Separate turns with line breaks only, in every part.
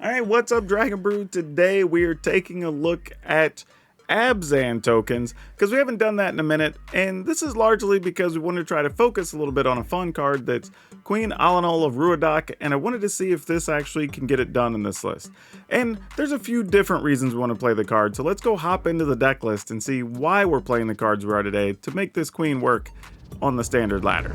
Alright, what's up, Dragon Brew? Today we are taking a look at Abzan Tokens, because we haven't done that in a minute, and this is largely because we wanted to try to focus a little bit on a fun card that's Queen Allenal of Ruadak, and I wanted to see if this actually can get it done in this list. And there's a few different reasons we want to play the card, so let's go hop into the deck list and see why we're playing the cards we are today to make this queen work on the standard ladder.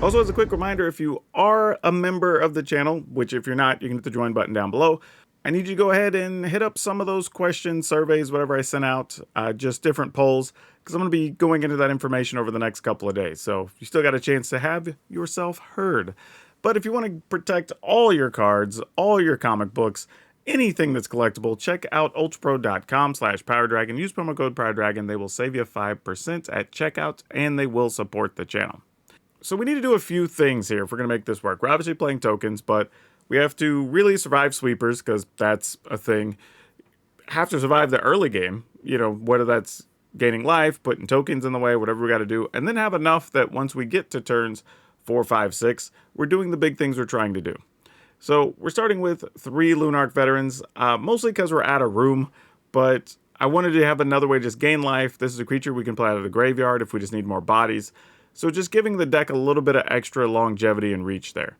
Also, as a quick reminder, if you are a member of the channel, which if you're not, you can hit the join button down below. I need you to go ahead and hit up some of those questions, surveys, whatever I sent out, just different polls, because I'm going to be going into that information over the next couple of days. So you still got a chance to have yourself heard. But if you want to protect all your cards, all your comic books, anything that's collectible, check out ultrapro.com/PowrDragn. Use promo code PowrDragn. They will save you 5% at checkout, and they will support the channel. So we need to do a few things here if we're going to make this work. We're obviously playing tokens, but we have to really survive sweepers, because that's a thing. Have to survive the early game, whether that's gaining life, putting tokens in the way, whatever we got to do, and then have enough that once we get to turns 4, 5, 6, we're doing the big things we're trying to do. So we're starting with 3 Lunarch Veterans, mostly because we're out of room, but I wanted to have another way to just gain life. This is a creature we can play out of the graveyard if we just need more bodies. So just giving the deck a little bit of extra longevity and reach there.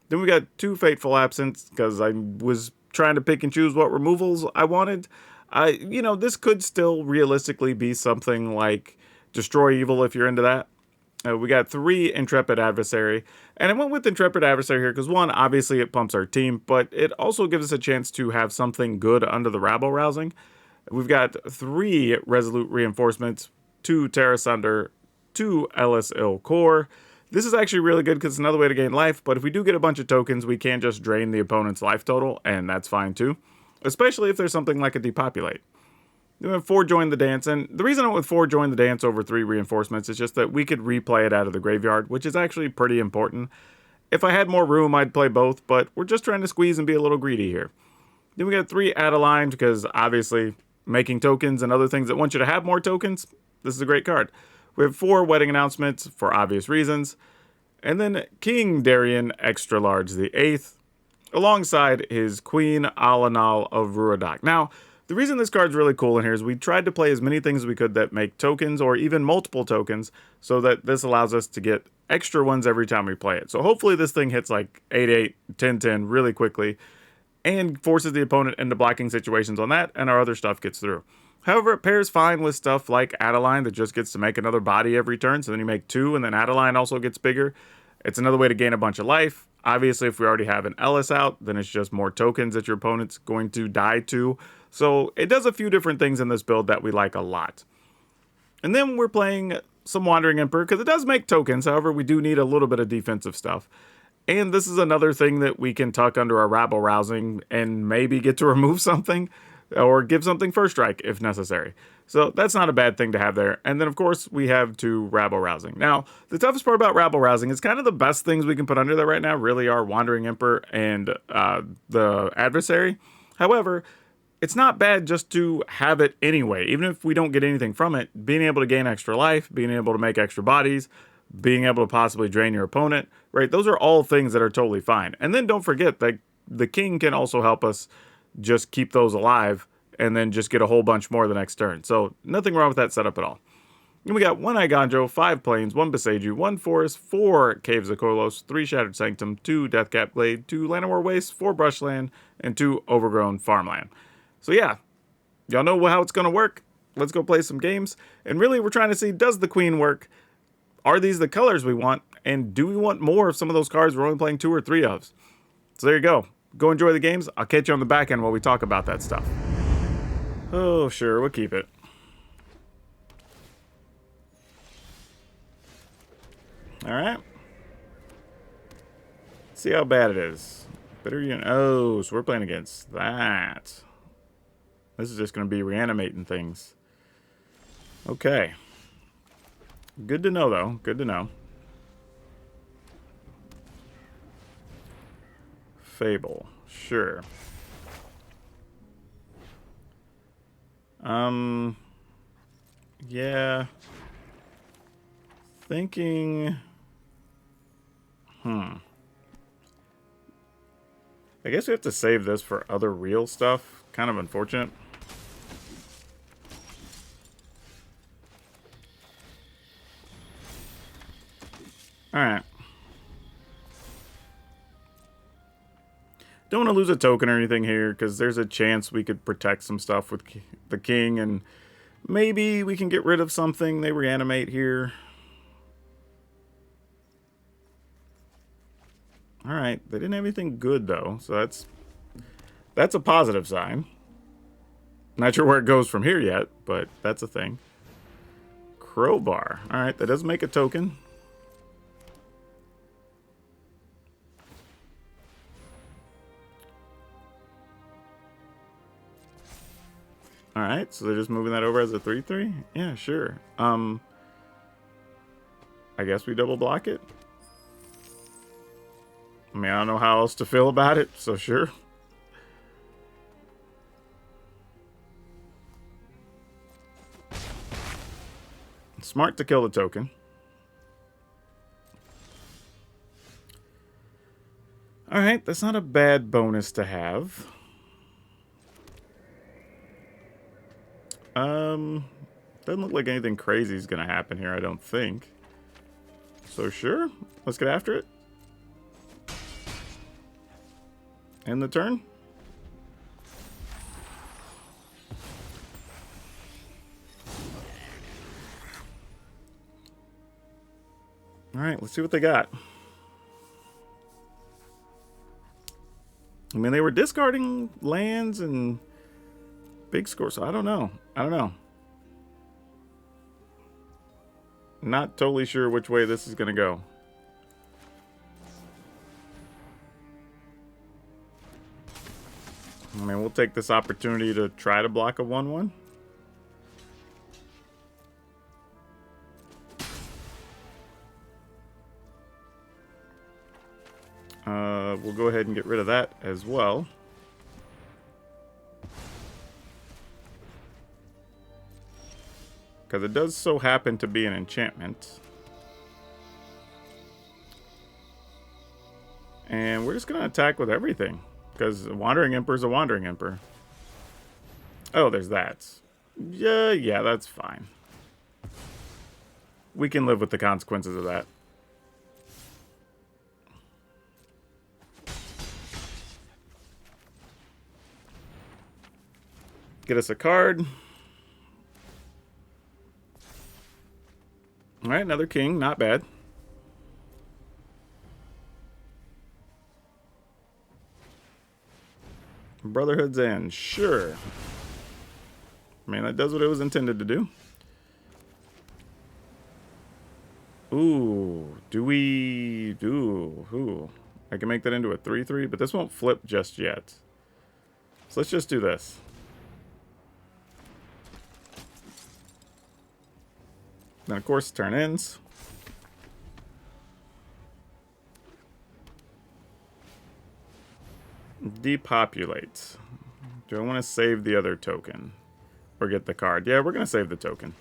Then we got 2 Fateful Absence, because I was trying to pick and choose what removals I wanted. This could still realistically be something like Destroy Evil if you're into that. We got 3 Intrepid Adversary. And I went with Intrepid Adversary here because, one, obviously it pumps our team, but it also gives us a chance to have something good under the rabble-rousing. We've got 3 Resolute Reinforcements, 2 Terra Sunder, 2 Ellis Ill Core. This is actually really good because it's another way to gain life, but if we do get a bunch of tokens, we can just drain the opponent's life total, and that's fine too. Especially if there's something like a Depopulate. Then we have 4 Join the Dance, and the reason I went with 4 Join the Dance over 3 Reinforcements is just that we could replay it out of the graveyard, which is actually pretty important. If I had more room, I'd play both, but we're just trying to squeeze and be a little greedy here. Then we got 3 Adeline, because obviously making tokens and other things that want you to have more tokens, this is a great card. We have 4 Wedding Announcements for obvious reasons. And then King Darien Extra Large the 8th, alongside his Queen Allenal of Ruadak. Now, the reason this card's really cool in here is we tried to play as many things as we could that make tokens, or even multiple tokens, so that this allows us to get extra ones every time we play it. So hopefully this thing hits like 8-8, 10-10 really quickly, and forces the opponent into blocking situations on that, and our other stuff gets through. However, it pairs fine with stuff like Adeline that just gets to make another body every turn, so then you make 2, and then Adeline also gets bigger. It's another way to gain a bunch of life. Obviously, if we already have an Ellis out, then it's just more tokens that your opponent's going to die to. So it does a few different things in this build that we like a lot. And then we're playing some Wandering Emperor, because it does make tokens. However, we do need a little bit of defensive stuff. And this is another thing that we can tuck under our rabble rousing and maybe get to remove something, or give something first strike if necessary. So that's not a bad thing to have there. And then, of course, we have 2 rabble rousing. Now, the toughest part about rabble rousing is kind of the best things we can put under there right now really are Wandering Emperor and the Adversary. However, it's not bad just to have it anyway. Even if we don't get anything from it, being able to gain extra life, being able to make extra bodies, being able to possibly drain your opponent, right? Those are all things that are totally fine. And then don't forget that the king can also help us just keep those alive, and then just get a whole bunch more the next turn. So nothing wrong with that setup at all. And we got 1 Iganjo, 5 Plains, 1 Beseju, 1 Forest, 4 Caves of Kolos, 3 Shattered Sanctum, 2 Deathcap Glade, 2 Llanowar Waste, 4 Brushland, and 2 Overgrown Farmland. So yeah, y'all know how it's going to work. Let's go play some games. And really, we're trying to see, does the queen work? Are these the colors we want? And do we want more of some of those cards we're only playing 2 or 3 of? So there you go. Go enjoy the games. I'll catch you on the back end while we talk about that stuff. Oh, sure, we'll keep it. Alright. See how bad it is. Better unit. Oh, so we're playing against that. This is just going to be reanimating things. Okay. Good to know, though. Good to know. Fable. Sure. Yeah. Thinking... I guess we have to save this for other real stuff. Kind of unfortunate. Alright. Don't want to lose a token or anything here, because there's a chance we could protect some stuff with the king, and maybe we can get rid of something. They reanimate here. Alright, they didn't have anything good, though, so that's a positive sign. Not sure where it goes from here yet, but that's a thing. Crowbar. Alright, that does make a token. Alright, so they're just moving that over as a 3/3? Yeah, sure. I guess we double block it. I mean, I don't know how else to feel about it, so sure. Smart to kill the token. Alright, that's not a bad bonus to have. Doesn't look like anything crazy is going to happen here, I don't think. So sure, let's get after it. End the turn. Alright, let's see what they got. I mean, they were discarding lands and big score, so I don't know. Not totally sure which way this is going to go. I mean, we'll take this opportunity to try to block a 1/1. We'll go ahead and get rid of that as well. Because it does so happen to be an enchantment. And we're just going to attack with everything. Because a Wandering Emperor is a Wandering Emperor. Oh, there's that. Yeah, that's fine. We can live with the consequences of that. Get us a card. Alright, another king. Not bad. Brotherhood's End. Sure. I mean, that does what it was intended to do. Ooh. Do we... Ooh. I can make that into a 3/3, but this won't flip just yet. So let's just do this. Then, of course, turn ends. Depopulate. Do I want to save the other token? Or get the card? Yeah, we're going to save the token.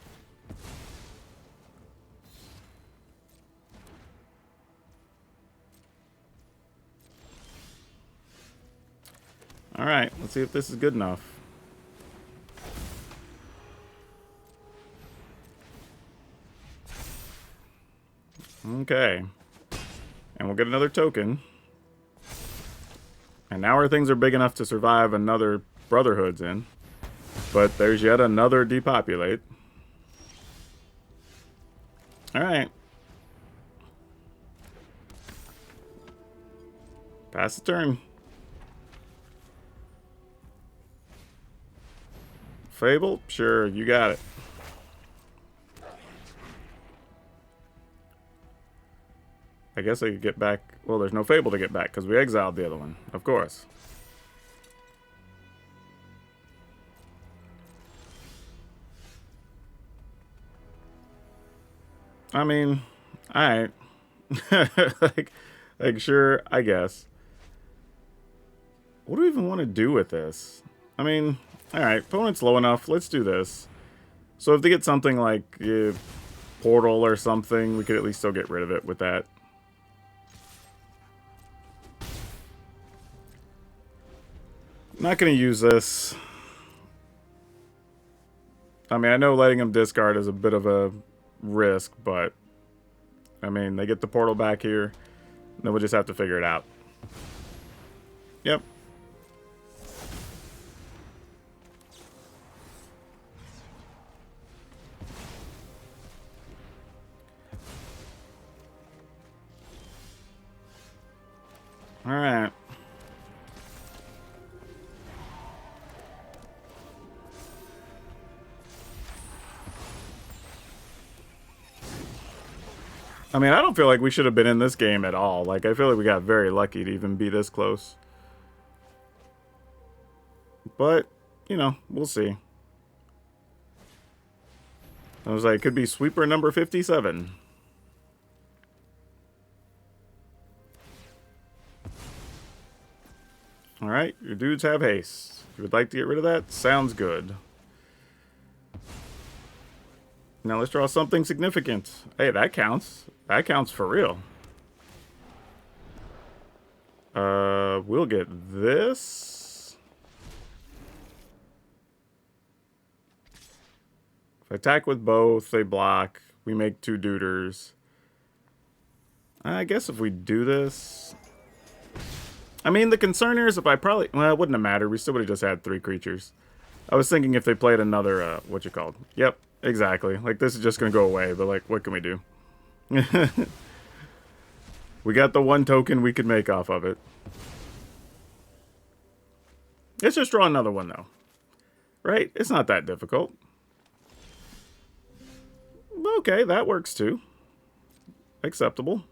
Alright, let's see if this is good enough. Okay. And we'll get another token. And now our things are big enough to survive another Brotherhood's in. But there's yet another depopulate. Alright. Pass the turn. Fable? Sure, you got it. I guess I could get back... Well, there's no Fable to get back, because we exiled the other one. Of course. I mean... Alright. like, sure, I guess. What do we even want to do with this? I mean... Alright, opponent's low enough. Let's do this. So if they get something like... Portal or something, we could at least still get rid of it with that. Not going to use this. I mean, I know letting them discard is a bit of a risk, but I mean, they get the portal back here. Then we'll just have to figure it out. Yep. All right. I mean, I don't feel like we should have been in this game at all. Like, I feel like we got very lucky to even be this close. But, you know, we'll see. I was like, could be sweeper number 57. Alright, your dudes have haste. If you would like to get rid of that, sounds good. Now let's draw something significant. Hey, that counts. That counts for real. We'll get this. If I attack with both, they block. We make 2 duders. I guess if we do this... I mean, the concern here is if I probably... Well, it wouldn't have mattered. We still would have just had 3 creatures. I was thinking if they played another, what you called? Yep, exactly. Like, this is just going to go away, but, like, what can we do? We got the 1 token we could make off of it. Let's just draw another one, though. Right? It's not that difficult. Okay, that works, too. Acceptable.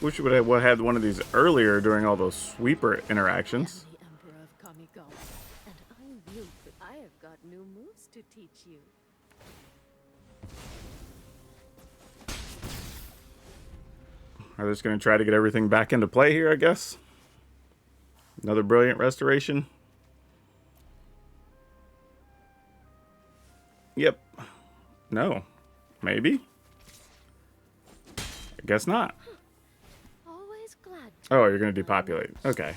Wish we would have had one of these earlier during all those sweeper interactions.
I have got new moves to teach you.
Are just going to try to get everything back into play here, I guess. Another brilliant restoration. Yep. No. Maybe. I guess not.
Always glad.
Oh, you're going to depopulate. Okay.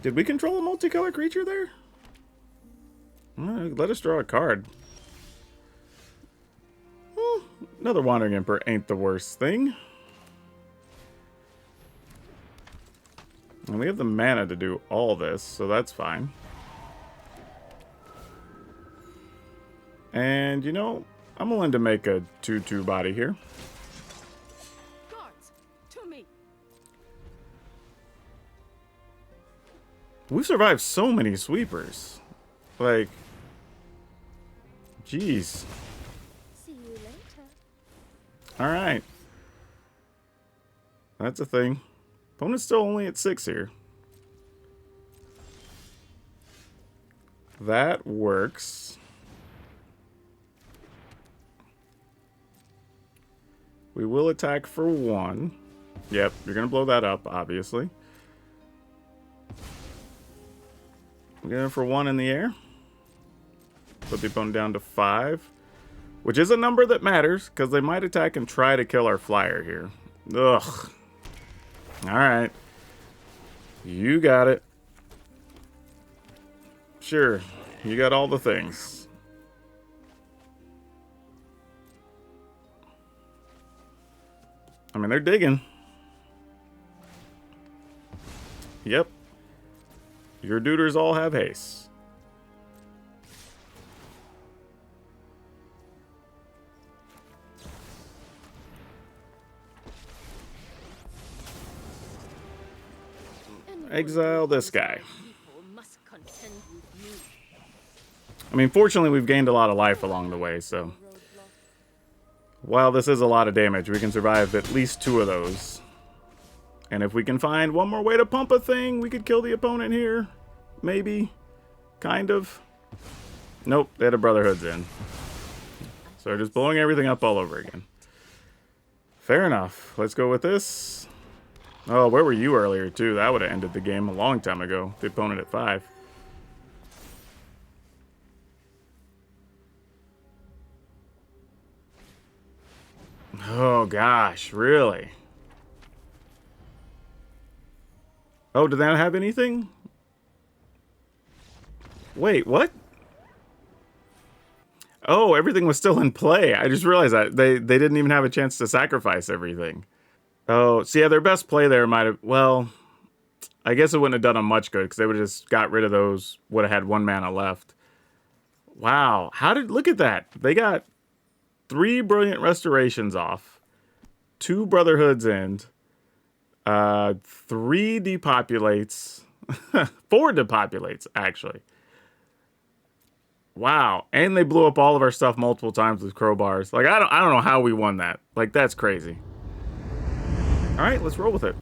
Did we control a multicolor creature there? Let us draw a card. Well, another Wandering Emperor ain't the worst thing. And we have the mana to do all this, so that's fine. And, you know, I'm willing to make a 2/2 body here.
Guards, to me.
We've survived so many sweepers. Like, jeez.
See you later.
Alright. That's a thing. Opponent's still only at 6 here. That works. We will attack for 1. Yep, you're going to blow that up, obviously. We're going for 1 in the air. Put the opponent down to 5. Which is a number that matters, because they might attack and try to kill our flyer here. Ugh. Alright. You got it. Sure. You got all the things. I mean, they're digging. Yep. Your duders all have haste. Exile this guy. I mean, fortunately, we've gained a lot of life along the way, so... While this is a lot of damage, we can survive at least 2 of those. And if we can find one more way to pump a thing, we could kill the opponent here. Maybe. Kind of. Nope, they had a Brotherhood's in. So they're just blowing everything up all over again. Fair enough. Let's go with this. Oh, where were you earlier, too? That would have ended the game a long time ago. The opponent at 5. Oh, gosh. Really? Oh, did that have anything? Wait, what? Oh, everything was still in play. I just realized that. They didn't even have a chance to sacrifice everything. Oh, so yeah, their best play there might have... Well, I guess it wouldn't have done them much good because they would have just got rid of those. Would have had 1 mana left. Wow. How did... Look at that. They got 3 Brilliant Restorations off. 2 Brotherhood's End. 3 depopulates. 4 depopulates, actually. Wow. And they blew up all of our stuff multiple times with crowbars. Like, I don't know how we won that. Like, that's crazy. All right, let's roll with it.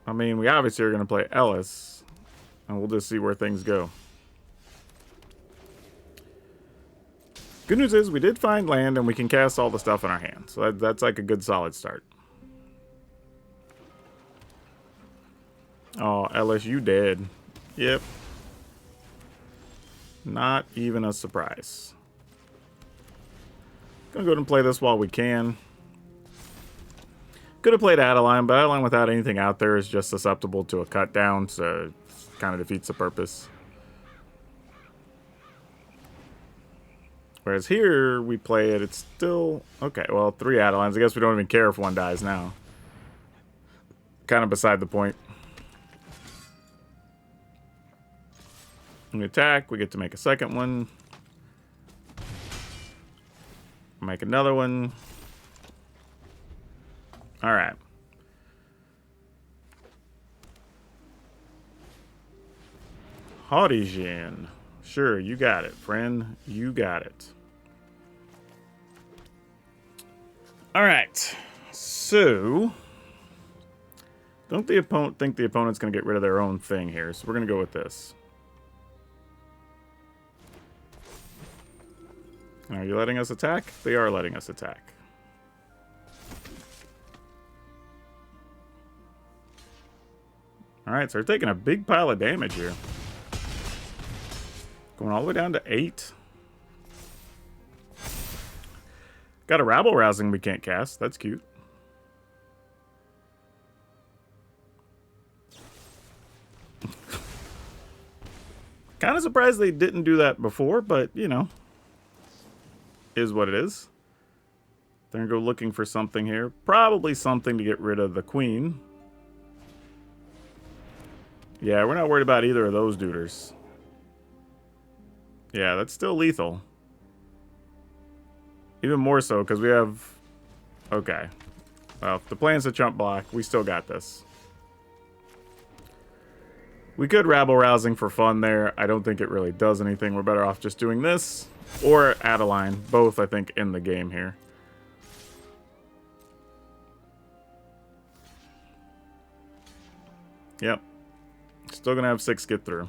I mean, we obviously are going to play Ellis, and we'll just see where things go. Good news is we did find land, and we can cast all the stuff in our hand. So that's like a good solid start. Oh, Ellis, you dead. Yep. Not even a surprise. Gonna go ahead and play this while we can. Could have played Adeline, but Adeline without anything out there is just susceptible to a cut down, so it kind of defeats the purpose. Whereas here, we play it, it's still... Okay, well, 3 Adelines. I guess we don't even care if one dies now. Kind of beside the point. When we attack, we get to make a second one. Make another one. Alright. Haughty Djinn. Sure, you got it, friend. You got it. Alright. So... Don't the opponent think the opponent's going to get rid of their own thing here, so we're going to go with this. Are you letting us attack? They are letting us attack. Alright, so we're taking a big pile of damage here. Going all the way down to 8. Got a rabble-rousing we can't cast. That's cute. Kind of surprised they didn't do that before, but, you know. Is what it is. They're going to go looking for something here. Probably something to get rid of the queen. Yeah, we're not worried about either of those duders. Yeah, that's still lethal. Even more so, because we have... Okay. Well, if the plan's a chump block, we still got this. We could rabble-rousing for fun there. I don't think it really does anything. We're better off just doing this. Or Adeline. Both, I think, in the game here. Yep. Still gonna have 6 get through.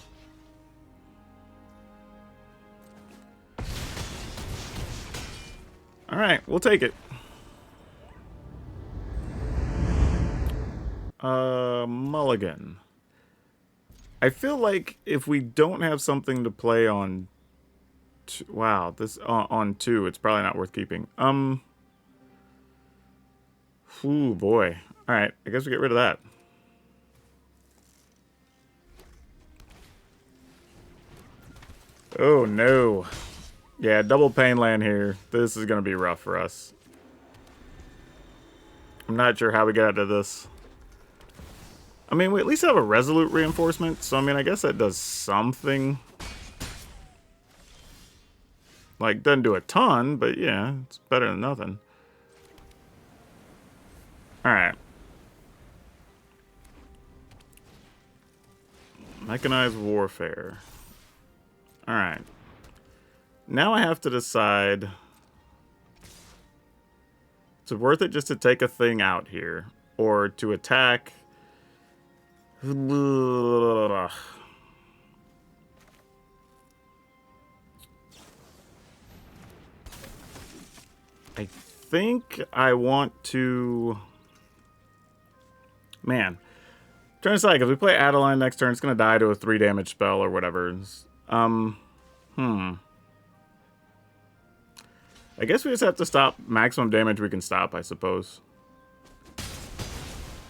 Alright, we'll take it. Mulligan. I feel like if we don't have something to play on... Wow, this on 2, it's probably not worth keeping. Ooh, boy. Alright, I guess we get rid of that. Oh, no. Yeah, double pain land here. This is going to be rough for us. I'm not sure how we get out of this. I mean, we at least have a resolute reinforcement, so I mean, I guess that does something. Like, doesn't do a ton, but yeah, it's better than nothing. Alright. Mechanized warfare. Alright. Now I have to decide... Is it worth it just to take a thing out here? Or to attack... I think I want to... Man. I'm trying to decide, if we play Adeline next turn, it's going to die to a 3 damage spell or whatever. I guess we just have to stop maximum damage we can stop, I suppose.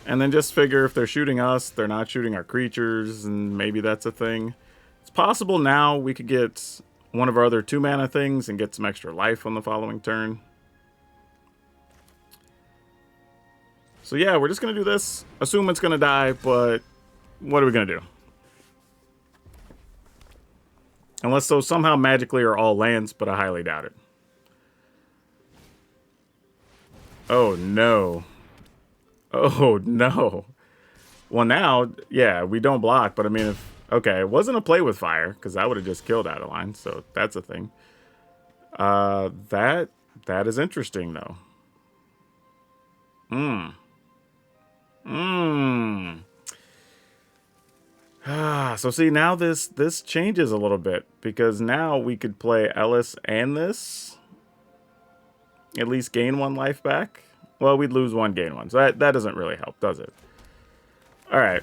And then just figure if they're shooting us, they're not shooting our creatures, and maybe that's a thing. It's possible now we could get one of our other 2-mana things and get some extra life on the following turn. So yeah, we're just going to do this. Assume it's going to die, but what are we going to do? Unless those somehow magically are all lands, but I highly doubt it. Oh, no. Oh, no. Well, now, yeah, we don't block, but I mean, if... Okay, it wasn't a play with fire, because that would have just killed Adeline, so that's a thing. That is interesting, though. So see, now this changes a little bit, because now we could play Ellis and this. At least gain 1 life back. Well, we'd lose 1, gain 1. So that doesn't really help, does it? Alright.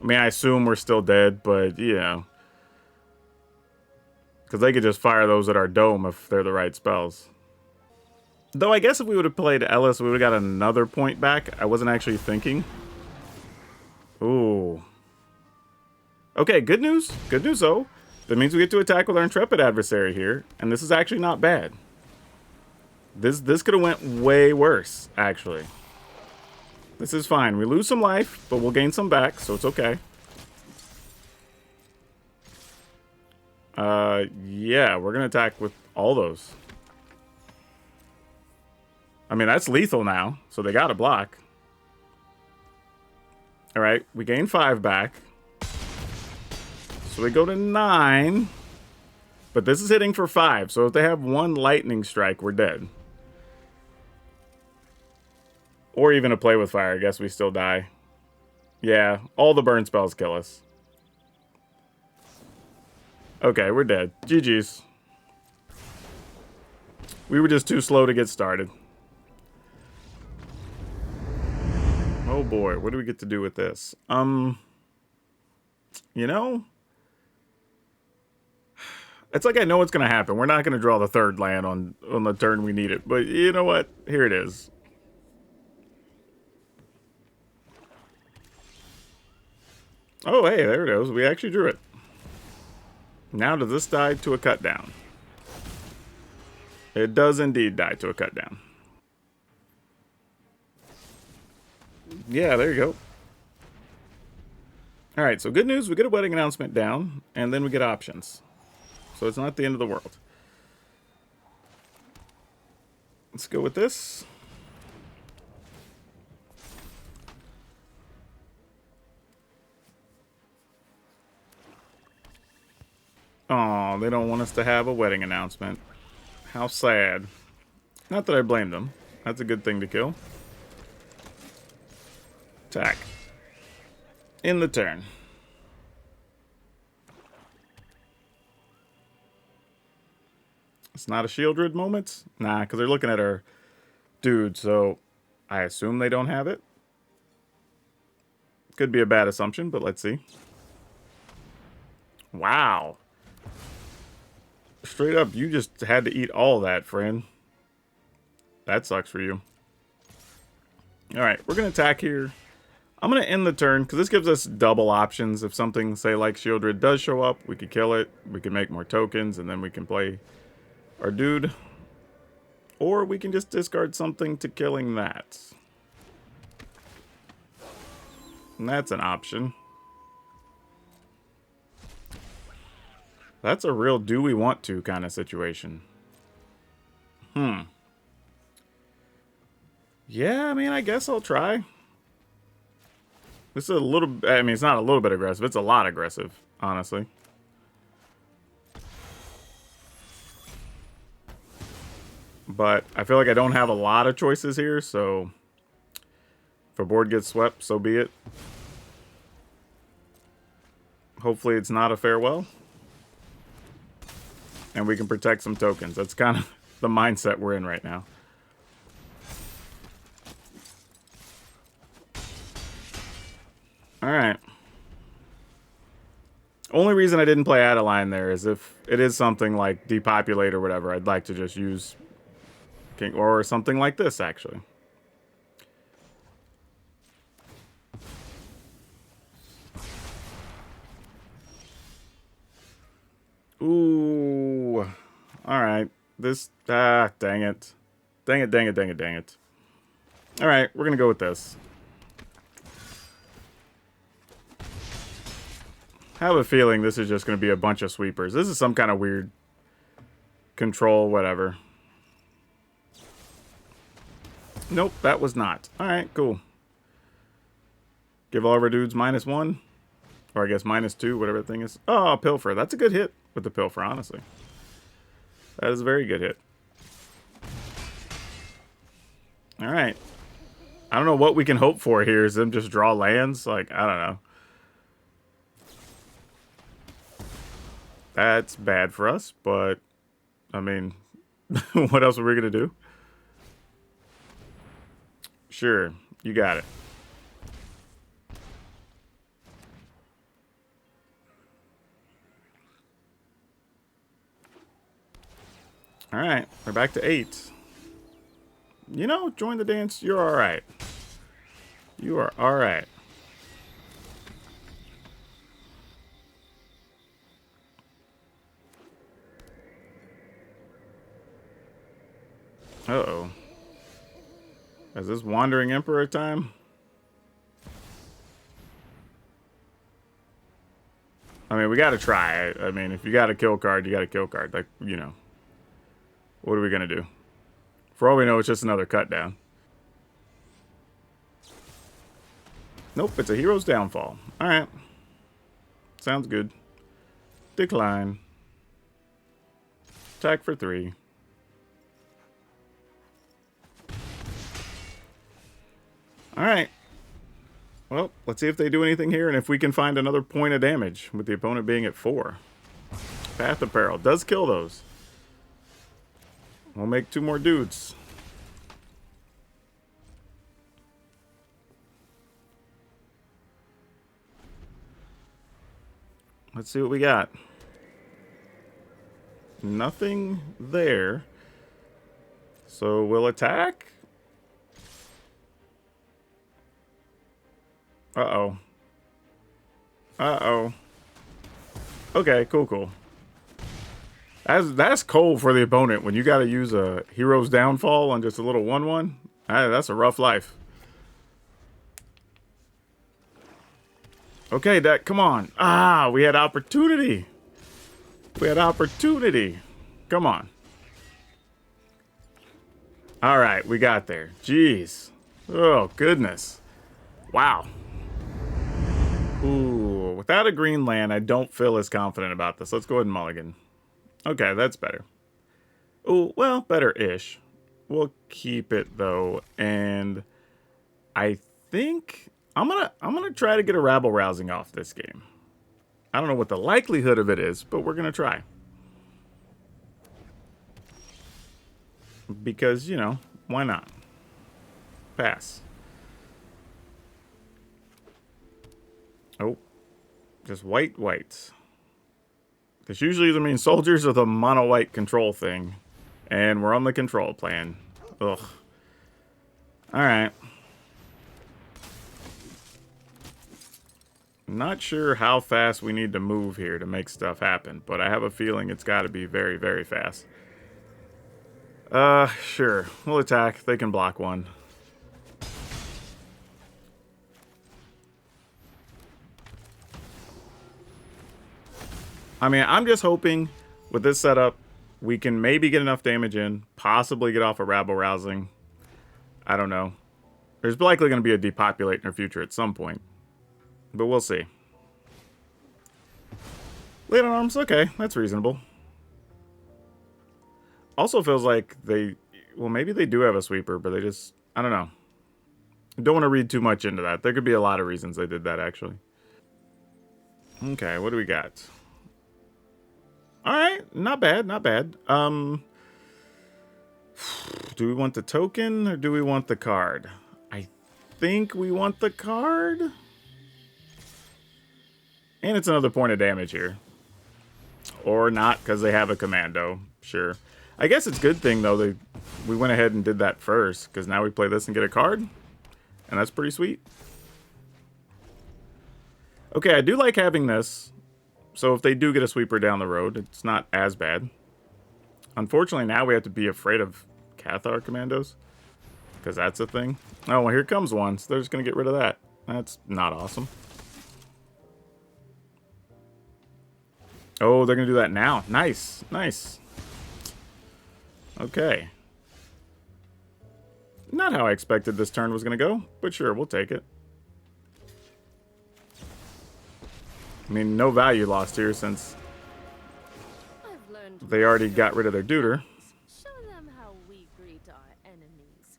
I mean, I assume we're still dead, but, you know. Because they could just fire those at our dome if they're the right spells. Though I guess if we would have played Ellis, we would have got another point back. I wasn't actually thinking. Ooh. Okay, good news. Good news, though. That means we get to attack with our Intrepid adversary here. And this is actually not bad. This could have went way worse, actually. This is fine. We lose some life, but we'll gain some back, so it's okay. Yeah, we're going to attack with all those. I mean, that's lethal now, so they got to block. Alright, we gain 5 back. So we go to 9. But this is hitting for 5, so if they have 1 lightning strike, we're dead. Or even a play with fire, I guess we still die. Yeah, all the burn spells kill us. Okay, we're dead. GG's. We were just too slow to get started. Oh boy, what do we get to do with this? You know? It's like I know what's going to happen. We're not going to draw the 3rd land on the turn we need it. But you know what? Here it is. Oh, hey, there it is. We actually drew it. Now does this die to a cut down? It does indeed die to a cut down. Yeah, there you go. Alright, so good news. We get a wedding announcement down, and then we get options. So it's not the end of the world. Let's go with this. Oh, they don't want us to have a wedding announcement. How sad. Not that I blame them. That's a good thing to kill. Attack. In the turn. It's not a Shieldred moment? Nah, because they're looking at our dude, so I assume they don't have it. Could be a bad assumption, but let's see. Wow. Straight up, you just had to eat all that, friend. That sucks for you. Alright, we're going to attack here. I'm going to end the turn, because this gives us double options. If something, say, like Shieldred does show up, we could kill it. We can make more tokens, and then we can play our dude. Or we can just discard something to killing that. And that's an option. That's a real do we want to kind of situation. Yeah, I mean, I guess I'll try. This is a little... I mean, it's not a little bit aggressive. It's a lot aggressive, honestly. But I feel like I don't have a lot of choices here, so... If a board gets swept, so be it. Hopefully it's not a farewell. And we can protect some tokens. That's kind of the mindset we're in right now. Alright. Only reason I didn't play Adeline there is if it is something like Depopulate or whatever, I'd like to just use King, or something like this, actually. Ooh. Alright. This, dang it. Dang it, dang it, dang it, dang it. Alright, we're gonna go with this. I have a feeling this is just gonna be a bunch of sweepers. This is some kind of weird control, whatever. Nope, that was not. Alright, cool. Give all of our dudes -1. Or I guess -2, whatever the thing is. Oh, Pilfer. That's a good hit with the Pilfer, honestly. That is a very good hit. Alright. I don't know what we can hope for here. Is them just draw lands? Like, I don't know. That's bad for us, but I mean, what else are we gonna do? Sure, you got it. Alright, we're back to 8. You know, join the dance, you're alright. You are alright. Uh-oh. Is this Wandering Emperor time? I mean, we gotta try. I mean, if you got a kill card, you got a kill card. Like, you know. What are we gonna do? For all we know, it's just another cut down. Nope, it's a hero's downfall. Alright. Sounds good. Decline. Attack for 3. Alright. Well, let's see if they do anything here and if we can find another point of damage with the opponent being at 4. Path of Peril does kill those. We'll make 2 more dudes. Let's see what we got. Nothing there. So we'll attack. Uh-oh. Uh-oh. Okay, cool. That's cold for the opponent when you got to use a hero's downfall on just a little 1/1. That's a rough life. Okay, Deck, come on. Ah, we had opportunity. We had opportunity. Come on. All right, we got there. Jeez. Oh, goodness. Wow. Ooh, without a green land, I don't feel as confident about this. Let's go ahead and mulligan. Okay, that's better. Ooh, well, better-ish. We'll keep it though, and I think I'm gonna try to get a rabble rousing off this game. I don't know what the likelihood of it is, but we're gonna try. Because, you know, why not? Pass. Oh, just whites. This usually either means soldiers or the mono-white control thing. And we're on the control plan. Ugh. Alright. Not sure how fast we need to move here to make stuff happen, but I have a feeling it's got to be very, very fast. Sure. We'll attack. They can block 1. I mean, I'm just hoping with this setup, we can maybe get enough damage in, possibly get off a rabble rousing. I don't know. There's likely going to be a depopulate in our future at some point. But we'll see. Late on arms, okay, that's reasonable. Also feels like they, well, maybe they do have a sweeper, but they just, I don't know. Don't want to read too much into that. There could be a lot of reasons they did that, actually. Okay, what do we got? Alright, not bad, not bad. Do we want the token or do we want the card? I think we want the card. And it's another point of damage here. Or not, because they have a commando. Sure. I guess it's a good thing, though, we went ahead and did that first, because now we play this and get a card. And that's pretty sweet. Okay, I do like having this. So if they do get a sweeper down the road, it's not as bad. Unfortunately, now we have to be afraid of Cathar commandos. Because that's a thing. Oh, well, here comes one. So they're just going to get rid of that. That's not awesome. Oh, they're going to do that now. Nice. Nice. Okay. Not how I expected this turn was going to go. But sure, we'll take it. I mean, no value lost here since they already got rid of their Deuter.
Show them how we greet our enemies.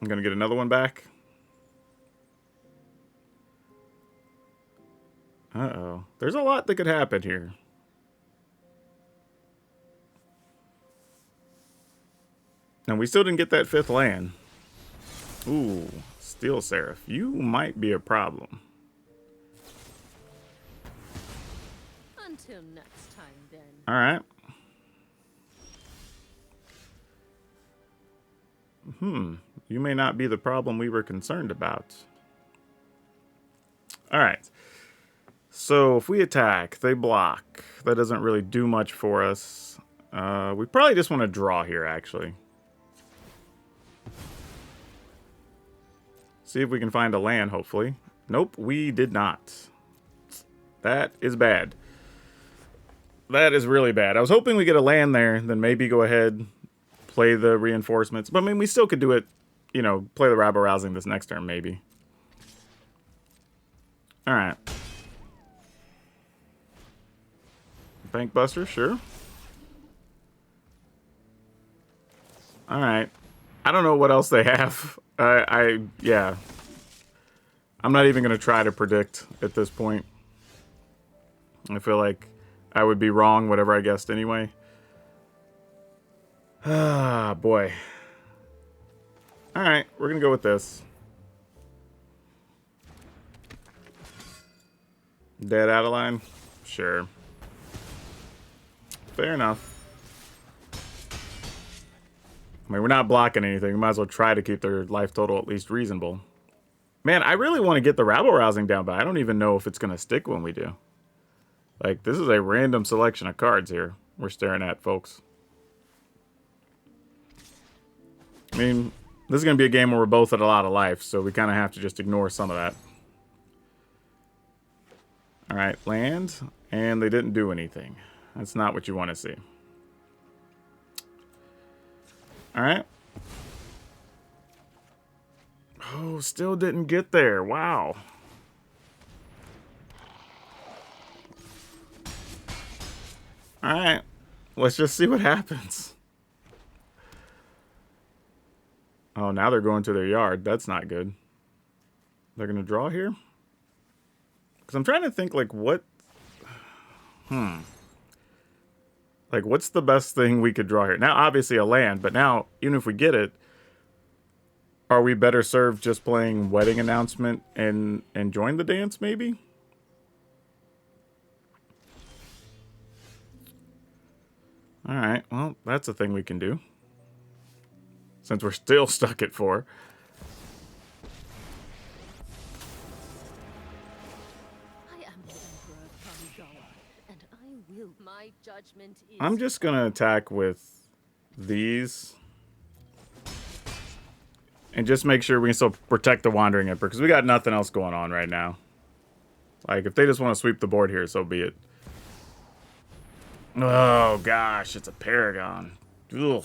I'm going to get another one back. Uh-oh. There's a lot that could happen here. And we still didn't get that 5th land. Ooh, Steel Seraph. You might be a problem.
Until next time, then.
Alright. You may not be the problem we were concerned about. Alright. So, if we attack, they block. That doesn't really do much for us. We probably just want to draw here, actually. See if we can find a land, hopefully. Nope, we did not. That is bad. That is really bad. I was hoping we get a land there, then maybe go ahead, play the reinforcements. But I mean, we still could do it, you know, play the rabble-rousing this next turn, maybe. Alright. Bank Buster, sure. Alright. I don't know what else they have. Yeah. I'm not even going to try to predict at this point. I feel like I would be wrong, whatever I guessed anyway. Ah, boy. Alright, we're going to go with this. Dead Adeline? Sure. Fair enough. I mean, we're not blocking anything. We might as well try to keep their life total at least reasonable. Man, I really want to get the rabble-rousing down, but I don't even know if it's going to stick when we do. Like, this is a random selection of cards here we're staring at, folks. I mean, this is going to be a game where we're both at a lot of life, so we kind of have to just ignore some of that. Alright, land. And they didn't do anything. That's not what you want to see. Alright. Oh, still didn't get there. Wow. Alright. Let's just see what happens. Oh, now they're going to their yard. That's not good. They're going to draw here? Because I'm trying to think, like, what... Like, what's the best thing we could draw here? Now, obviously, a land, but now, even if we get it, are we better served just playing Wedding Announcement and join the dance, maybe? Alright, well, that's a thing we can do. Since we're still stuck at 4.
My judgment is
I'm just going to attack with these. And just make sure we can still protect the Wandering Emperor. Because we got nothing else going on right now. Like, if they just want to sweep the board here, so be it. Oh, gosh. It's a Paragon. Ugh.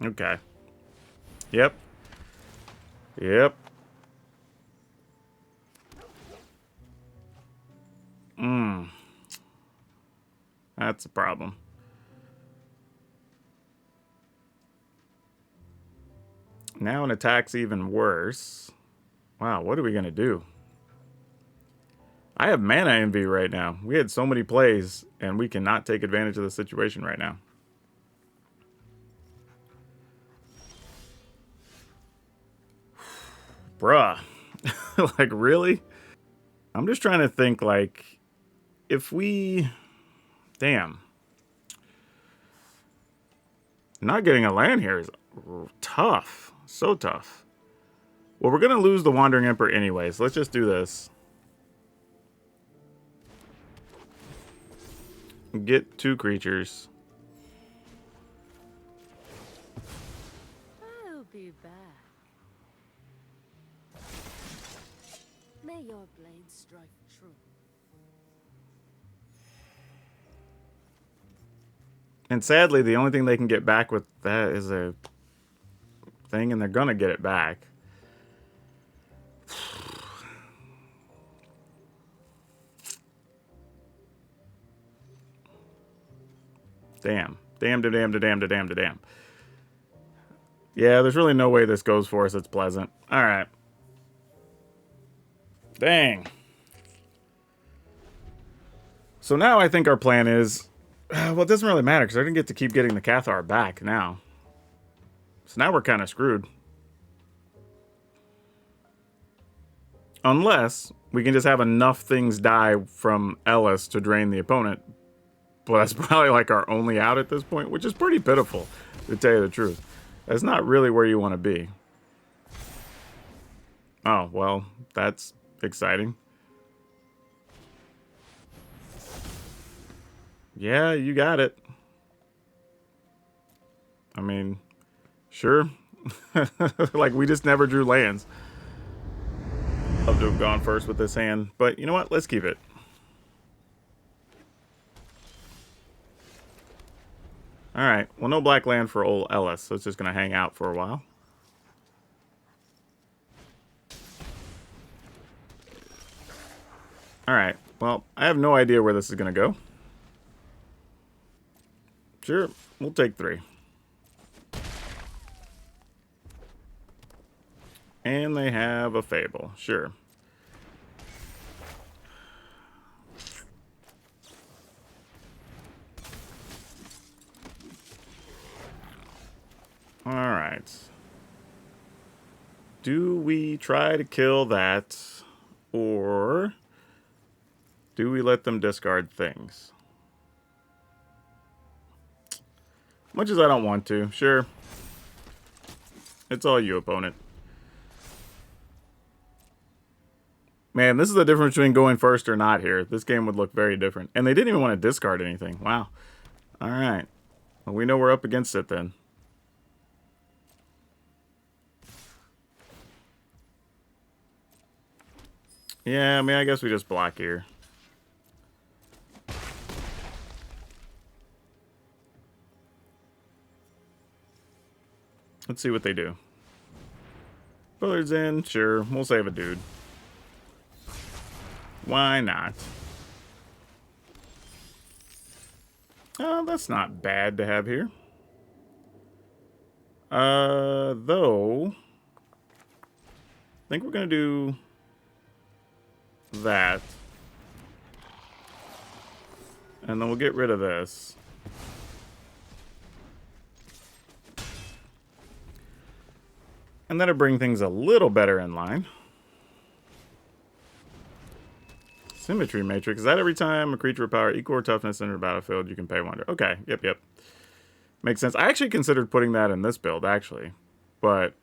Okay. Yep. Yep. That's a problem. Now an attack's even worse. Wow, what are we going to do? I have mana envy right now. We had so many plays, and we cannot take advantage of the situation right now. Bruh. Like, really? I'm just trying to think, like, if we... Damn. Not getting a land here is tough. So tough. Well, we're going to lose the Wandering Emperor anyways. Let's just do this. Get 2 creatures.
I'll be back. May your blade strike true.
And sadly, the only thing they can get back with that is a thing, and they're going to get it back. Damn. Damn. Yeah, there's really no way this goes for us. It's pleasant. All right. Dang. So now I think our plan is... well, it doesn't really matter because I didn't get to keep getting the Cathar back now. So now we're kind of screwed. Unless we can just have enough things die from Ellis to drain the opponent. But that's probably like our only out at this point, which is pretty pitiful, to tell you the truth. That's not really where you want to be. Oh, well, that's exciting. Yeah, you got it. I mean, sure. Like, we just never drew lands. Love to have gone first with this hand. But you know what? Let's keep it. Alright. Well, no black land for old Ellis. So it's just going to hang out for a while. Alright. Well, I have no idea where this is going to go. Sure. We'll take 3. And they have a Fable. Sure. Alright. Do we try to kill that? Or do we let them discard things? Much as I don't want to. Sure. It's all you, opponent. Man, this is the difference between going first or not here. This game would look very different. And they didn't even want to discard anything. Wow. Alright. Well, we know we're up against it then. Yeah, I mean, I guess we just block here. Let's see what they do. Bullard's in. Sure. We'll save a dude. Why not? Oh, that's not bad to have here. Though... I think we're going to do... that. And then we'll get rid of this. And that'll bring things a little better in line. Symmetry Matrix. Is that every time a creature with power equal or toughness enter the battlefield, you can pay 1? Okay, yep. Makes sense. I actually considered putting that in this build, actually. But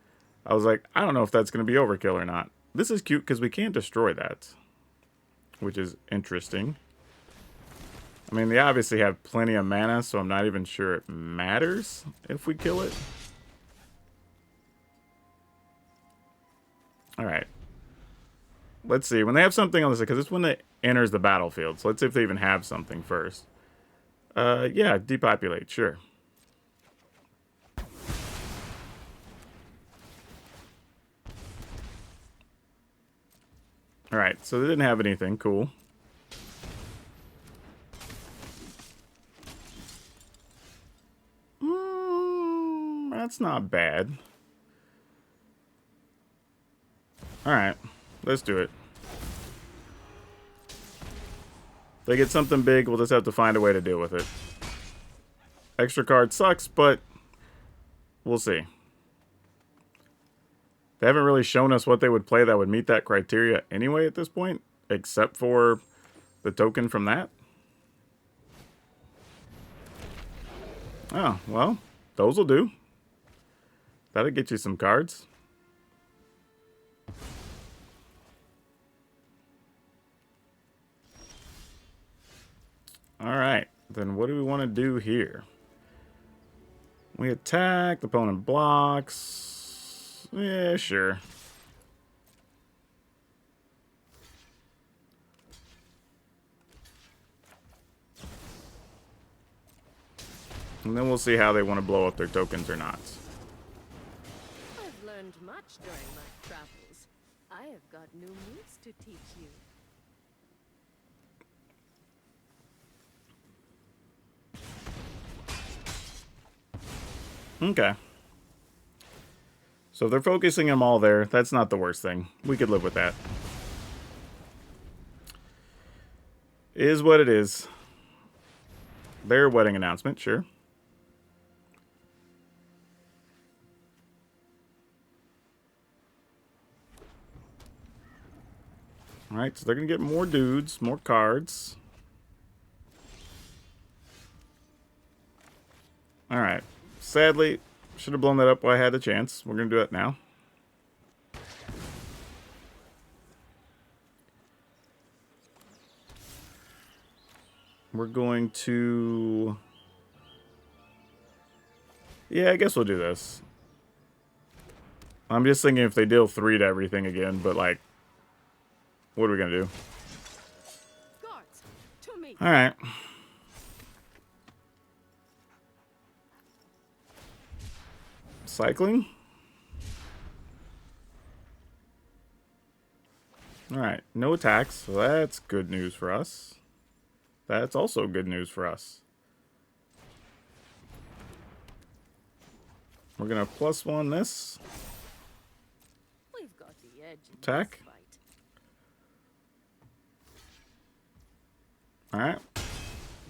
I was like, I don't know if that's going to be overkill or not. This is cute because we can't destroy that. Which is interesting. I mean, they obviously have plenty of mana, so I'm not even sure it matters if we kill it. Alright. Let's see. When they have something on this, because it's when it enters the battlefield. So let's see if they even have something first. Yeah, depopulate, sure. Alright, so they didn't have anything. Cool. That's not bad. Alright, let's do it. If they get something big, we'll just have to find a way to deal with it. Extra card sucks, but we'll see. They haven't really shown us what they would play that would meet that criteria anyway at this point, except for the token from that. Oh, well, those will do. That'll get you some cards. Alright, then what do we want to do here? We attack, the opponent blocks. Yeah, sure. And then we'll see how they want to blow up their tokens or not.
I've learned much during my travels. I have got new moves to teach you.
Okay. So if they're focusing them all there, that's not the worst thing. We could live with that. Is what it is. Their wedding announcement, sure. Alright, so they're going to get more dudes, more cards. Alright. Sadly, should have blown that up while I had the chance. We're going to do it now. We're going to... Yeah, I guess we'll do this. I'm just thinking if they deal 3 to everything again, but like... What are we going to do?
Guards, to me.
Alright. Cycling. Alright, no attacks, so that's good news for us. That's also good news for us. We're gonna +1 this.
We've got the edge in
Attack.
this fight.
Alright.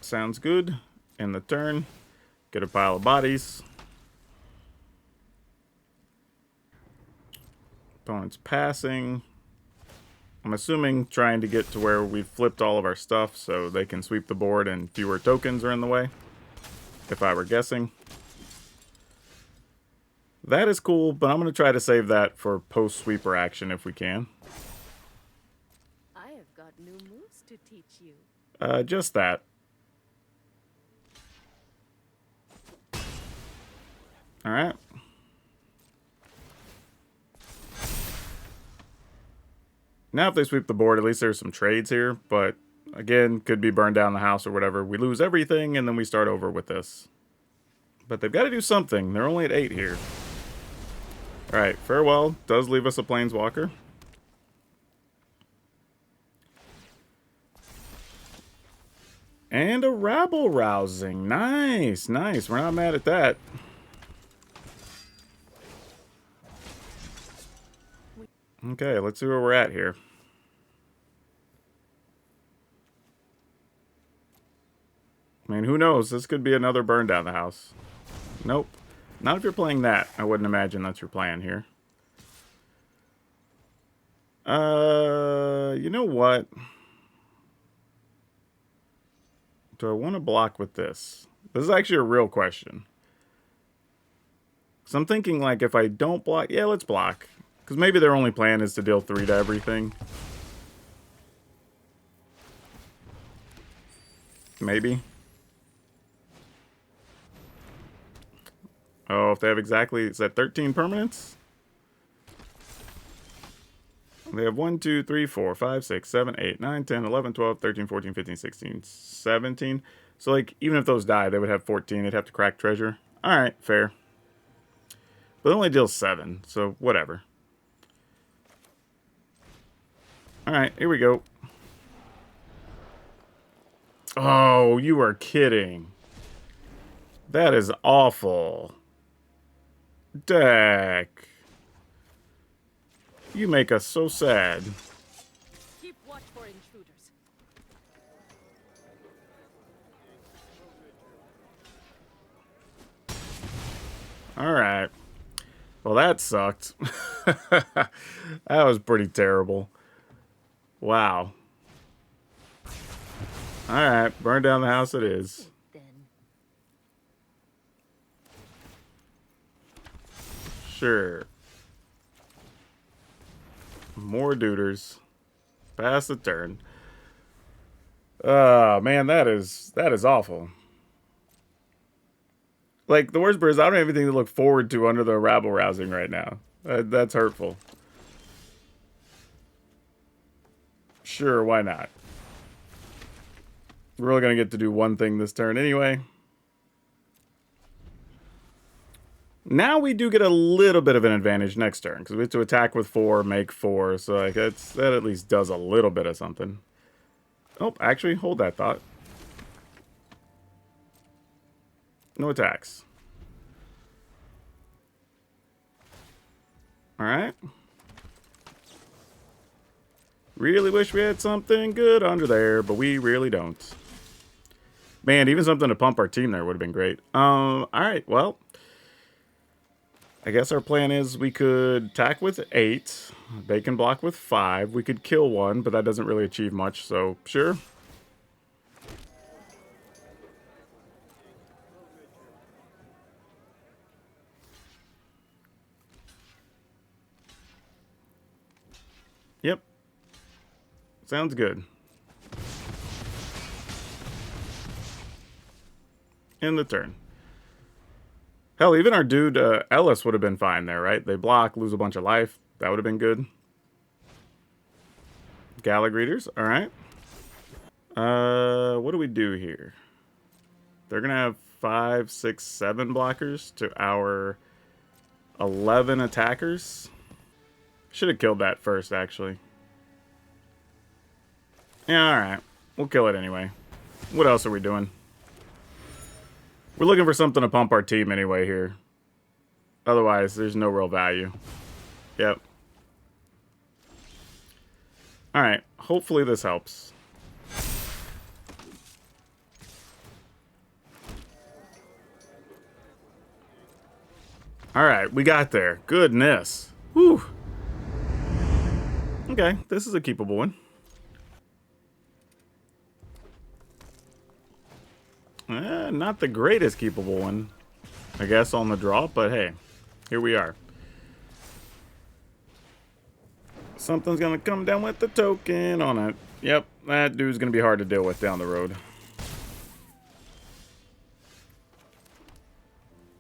Sounds good. In the turn, get a pile of bodies. Opponent's passing. I'm assuming trying to get to where we've flipped all of our stuff so they can sweep the board and fewer tokens are in the way. If I were guessing. That is cool, but I'm going to try to save that for post-sweeper action if we can.
I have got new moves to teach you.
Just that. Alright. Now if they sweep the board, at least there's some trades here, but again, could be burn down the house or whatever. We lose everything and then we start over with this. But they've got to do something. They're only at 8 here. Alright, farewell. Does leave us a planeswalker. And a rabble rousing. Nice, nice. We're not mad at that. Okay, let's see where we're at here. I mean, who knows? This could be another burn down the house. Nope. Not if you're playing that. I wouldn't imagine that's your plan here. You know what? Do I want to block with this? This is actually a real question. So I'm thinking, like, if I don't block... Yeah, let's block. Because maybe their only plan is to deal 3 to everything. Maybe. Oh, if they have exactly... Is that 13 permanents? They have 1, 2, 3, 4, 5, 6, 7, 8, 9, 10, 11, 12, 13, 14, 15, 16, 17. So, like, even if those die, they would have 14. They'd have to crack treasure. Alright, fair. But it only deals 7, so whatever. Alright, here we go. Oh, you are kidding. That is awful. Deck. You make us so sad.
Keep watch for intruders.
Alright. Well, that sucked. That was pretty terrible. Wow. Alright, burn down the house it is.
Then
Sure. More duders. Pass the turn. Oh, man, that is awful. Like, the worst part is I don't have anything to look forward to under the rabble rousing right now. That's hurtful. Sure, why not? We're really going to get to do one thing this turn anyway. Now we do get a little bit of an advantage next turn, because we have to attack with 4, make 4, so like that at least does a little bit of something. Oh, actually, hold that thought. No attacks. Alright. Really wish we had something good under there, but we really don't. Man, even something to pump our team there would have been great. Alright, well. I guess our plan is we could attack with 8. They can block with 5. We could kill 1, but that doesn't really achieve much, so sure. Yep. Sounds good. End the turn. Hell, even our dude Ellis would have been fine there, right? They block, lose a bunch of life. That would have been good. Gala greeters, alright. What do we do here? They're going to have 5, 6, 7 blockers to our 11 attackers. Should have killed that first, actually. Yeah, alright. We'll kill it anyway. What else are we doing? We're looking for something to pump our team anyway here. Otherwise, there's no real value. Yep. Alright, hopefully this helps. Alright, we got there. Goodness. Whew. Okay, this is a keepable one. Not the greatest keepable one, I guess, on the draw, but hey, here we are. Something's gonna come down with the token on it. Yep, that dude's gonna be hard to deal with down the road.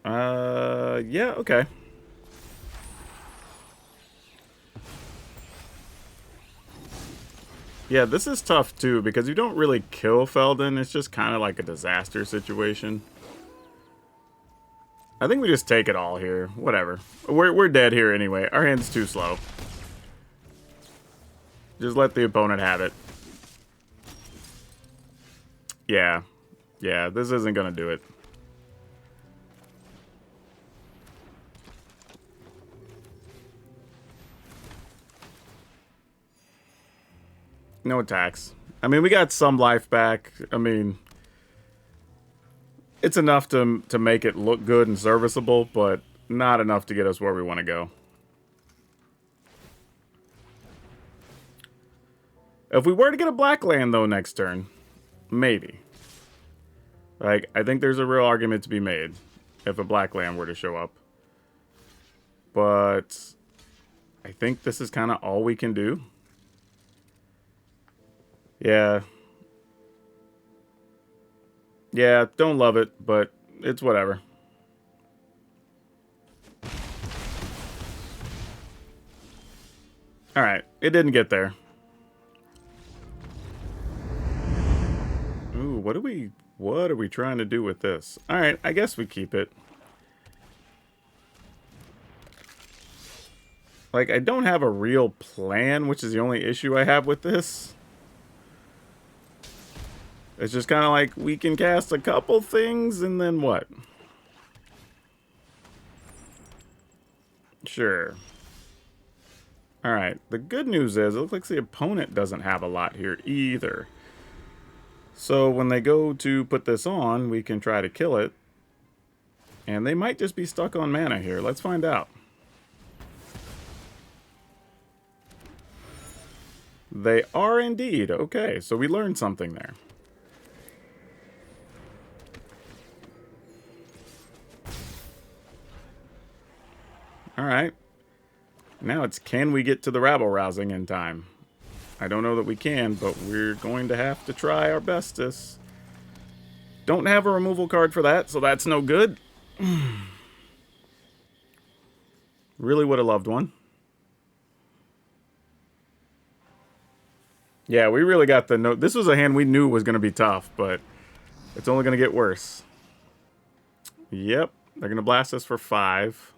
Yeah, okay. Yeah, this is tough too, because you don't really kill Feldon. It's just kind of like a disaster situation. I think we just take it all here. Whatever. We're dead here anyway. Our hand's too slow. Just let the opponent have it. Yeah. Yeah, this isn't going to do it. No attacks. I mean, we got some life back. I mean, it's enough to make it look good and serviceable, but not enough to get us where we want to go. If we were to get a black land, though, next turn, maybe. Like, I think there's a real argument to be made if a black land were to show up. But I think this is kind of all we can do. Yeah. Yeah, don't love it, but it's whatever. Alright, it didn't get there. Ooh, what are we trying to do with this? Alright, I guess we keep it. Like, I don't have a real plan, which is the only issue I have with this. It's just kind of like, we can cast a couple things, and then what? Sure. Alright, the good news is, it looks like the opponent doesn't have a lot here either. So when they go to put this on, we can try to kill it. And they might just be stuck on mana here. Let's find out. They are indeed. Okay, so we learned something there. Alright. Now it's, can we get to the rabble-rousing in time? I don't know that we can, but we're going to have to try our bestest. Don't have a removal card for that, so that's no good. Really would have loved one. Yeah, we really got the note. This was a hand we knew was going to be tough, but it's only going to get worse. Yep, they're going to blast us for 5.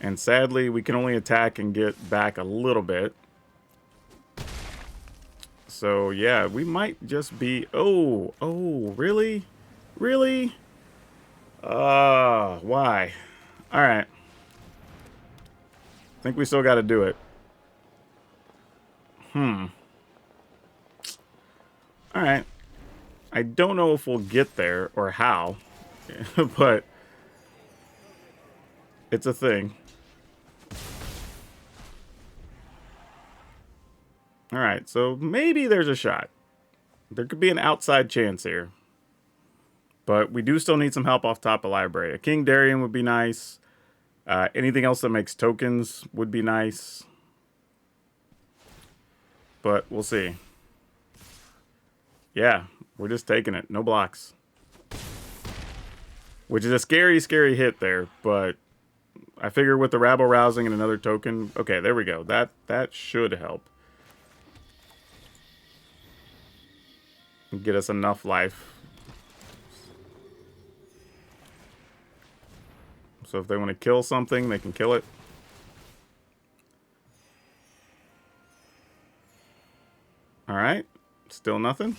And sadly, we can only attack and get back a little bit. So, yeah, we might just be... Oh, really? Really? Why? Alright. I think we still got to do it. Alright. I don't know if we'll get there or how, but it's a thing. Alright, so maybe there's a shot. There could be an outside chance here. But we do still need some help off top of library. A King Darien would be nice. Anything else that makes tokens would be nice. But we'll see. Yeah, we're just taking it. No blocks. Which is a scary, scary hit there. But I figure with the rabble rousing and another token... Okay, there we go. That should help. Get us enough life. So if they want to kill something, they can kill it. Alright. Still nothing.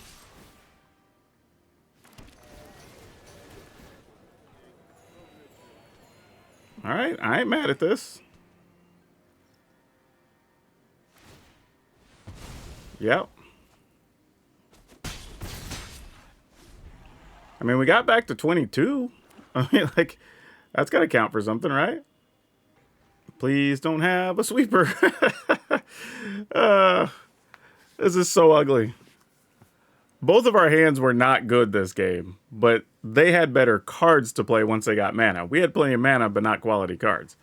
Alright, I ain't mad at this. Yep. I mean, we got back to 22. I mean, like, that's got to count for something, right? Please don't have a sweeper. This is so ugly. Both of our hands were not good this game, but they had better cards to play once they got mana. We had plenty of mana, but not quality cards.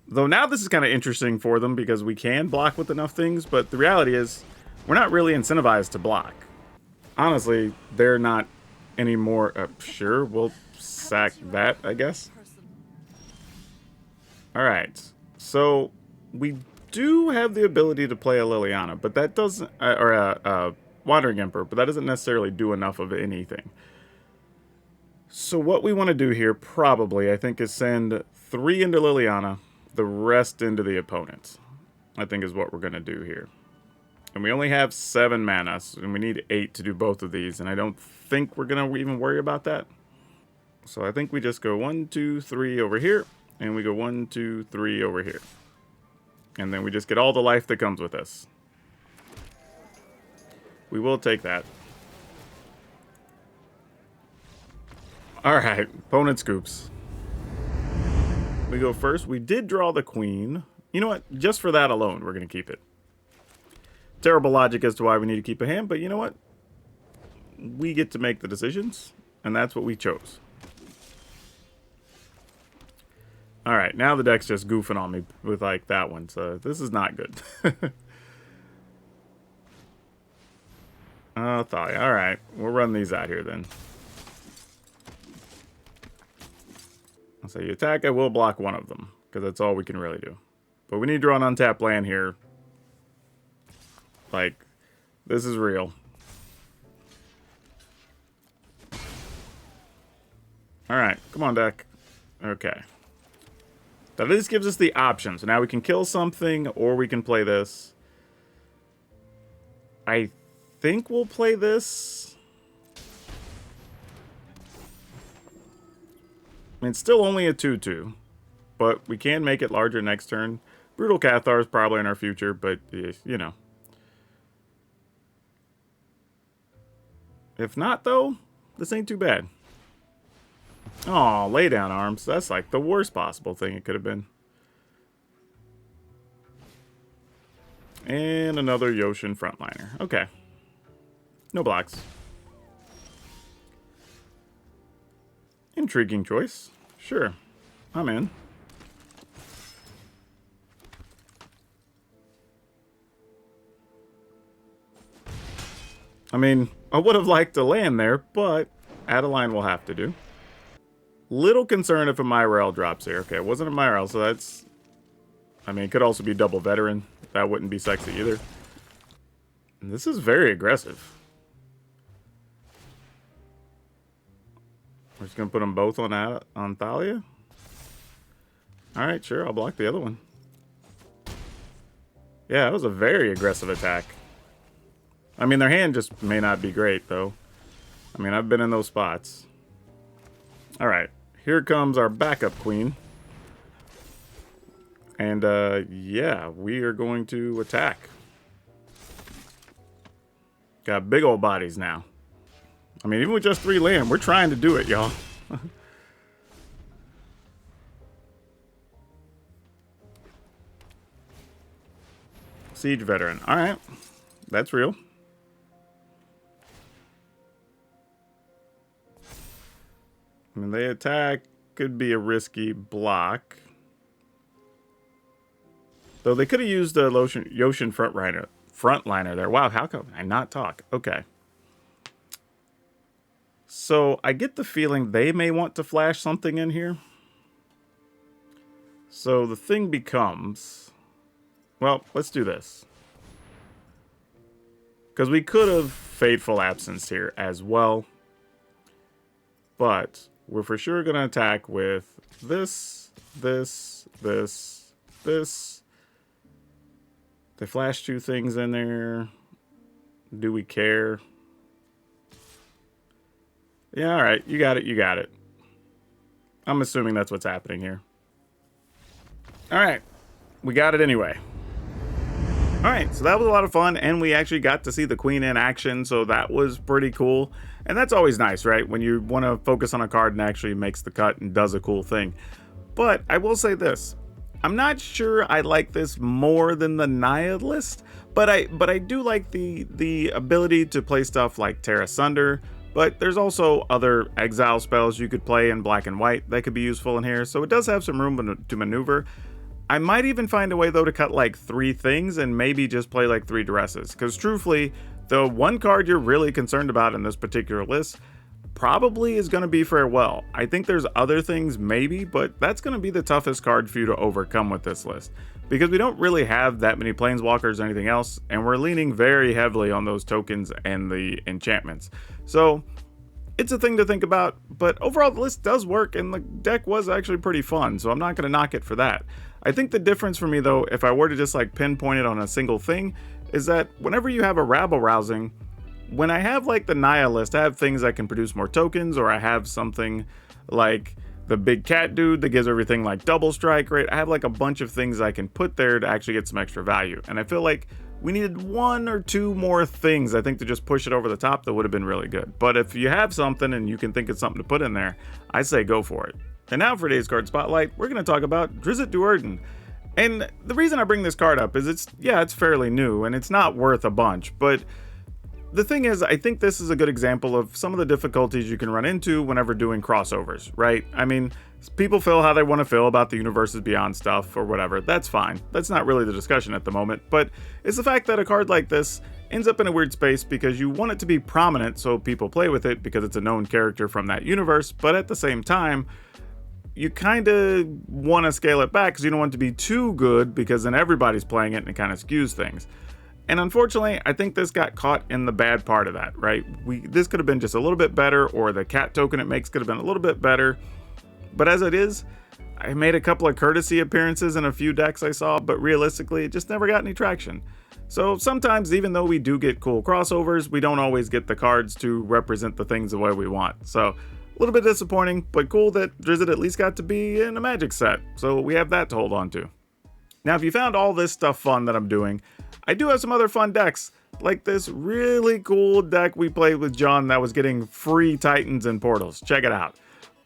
Though now this is kind of interesting for them because we can block with enough things, but the reality is we're not really incentivized to block. Honestly, they're not anymore. Sure, we'll sack that, I guess. Alright, so we do have the ability to play a Liliana, but that doesn't, or a Wandering Emperor, but that doesn't necessarily do enough of anything. So what we want to do here, probably, I think, is send 3 into Liliana, the rest into the opponent. I think is what we're going to do here. And we only have 7 mana, and we need 8 to do both of these, and I don't think we're going to even worry about that. So I think we just go 1, 2, 3 over here, and we go 1, 2, 3 over here. And then we just get all the life that comes with this. We will take that. Alright, opponent scoops. We go first. We did draw the queen. You know what? Just for that alone, we're going to keep it. Terrible logic as to why we need to keep a hand, but you know what? We get to make the decisions, and that's what we chose. Alright, now the deck's just goofing on me with, like, that one, so this is not good. Oh, Thalia. Alright, we'll run these out here then. So you attack, I will block one of them, because that's all we can really do. But we need to draw an untapped land here. Like, this is real. Alright, come on, deck. Okay. Now this gives us the option. So now we can kill something, or we can play this. I think we'll play this. I mean, it's still only a 2/2, but we can make it larger next turn. Brutal Cathar is probably in our future, but, you know. If not, though, this ain't too bad. Aw, lay down arms. That's like the worst possible thing it could have been. And another Yoshin frontliner. Okay. No blocks. Intriguing choice. Sure. I'm in. I mean, I would have liked to land there, but Adeline will have to do. Little concerned if a Myrail drops here. Okay, it wasn't a Myrail, so that's... I mean, it could also be double veteran. That wouldn't be sexy either. And this is very aggressive. We're just going to put them both on Thalia? Alright, sure, I'll block the other one. Yeah, that was a very aggressive attack. I mean, their hand just may not be great, though. I mean, I've been in those spots. Alright, here comes our backup queen. And, yeah, we are going to attack. Got big old bodies now. I mean, even with just 3 land, we're trying to do it, y'all. Siege veteran. Alright. That's real. I mean, they attack. Could be a risky block. Though they could have used the Yoshin frontliner there. Wow, how come I not talk? Okay. So I get the feeling they may want to flash something in here. So the thing becomes... Well, let's do this. Because we could have Fateful Absence here as well. But we're for sure going to attack with this. They flash 2 things in there. Do we care? Yeah, alright. You got it. I'm assuming that's what's happening here. Alright. We got it anyway. Alright, so that was a lot of fun, and we actually got to see the queen in action, so that was pretty cool. And that's always nice, right? When you want to focus on a card and actually makes the cut and does a cool thing. But I will say this. I'm not sure I like this more than the Naya list, but I do like the ability to play stuff like Tear Asunder. But there's also other exile spells you could play in black and white that could be useful in here, so it does have some room to maneuver. I might even find a way, though, to cut like 3 things and maybe just play like 3 dresses, because truthfully, the one card you're really concerned about in this particular list probably is going to be Farewell. I think there's other things maybe, but that's going to be the toughest card for you to overcome with this list, because we don't really have that many Planeswalkers or anything else, and we're leaning very heavily on those tokens and the enchantments. So it's a thing to think about, but overall the list does work, and the deck was actually pretty fun, so I'm not going to knock it for that. I think the difference for me, though, if I were to just like pinpoint it on a single thing, is that whenever you have a rabble-rousing, when I have like the Naya list, I have things that can produce more tokens, or I have something like the big cat dude that gives everything like double strike, right? I have like a bunch of things I can put there to actually get some extra value. And I feel like we needed 1 or 2 more things, I think, to just push it over the top that would have been really good. But if you have something and you can think it's something to put in there, I say go for it. And now for today's card spotlight, we're going to talk about Drizzt Do'Urden. And the reason I bring this card up is it's fairly new and it's not worth a bunch, but the thing is, I think this is a good example of some of the difficulties you can run into whenever doing crossovers, right? I mean, people feel how they want to feel about the Universes Beyond stuff or whatever. That's fine. That's not really the discussion at the moment, but it's the fact that a card like this ends up in a weird space because you want it to be prominent so people play with it because it's a known character from that universe, but at the same time, you kind of want to scale it back because you don't want it to be too good because then everybody's playing it and it kind of skews things. And unfortunately, I think this got caught in the bad part of that, right? This could have been just a little bit better, or the cat token it makes could have been a little bit better. But as it is, I made a couple of courtesy appearances in a few decks I saw, but realistically, it just never got any traction. So sometimes, even though we do get cool crossovers, we don't always get the cards to represent the things the way we want. So a little bit disappointing, but cool that Drizzt at least got to be in a Magic set. So we have that to hold on to. Now, if you found all this stuff fun that I'm doing, I do have some other fun decks, like this really cool deck we played with John that was getting free Titans and Portals. Check it out.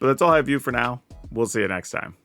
But that's all I have for you for now. We'll see you next time.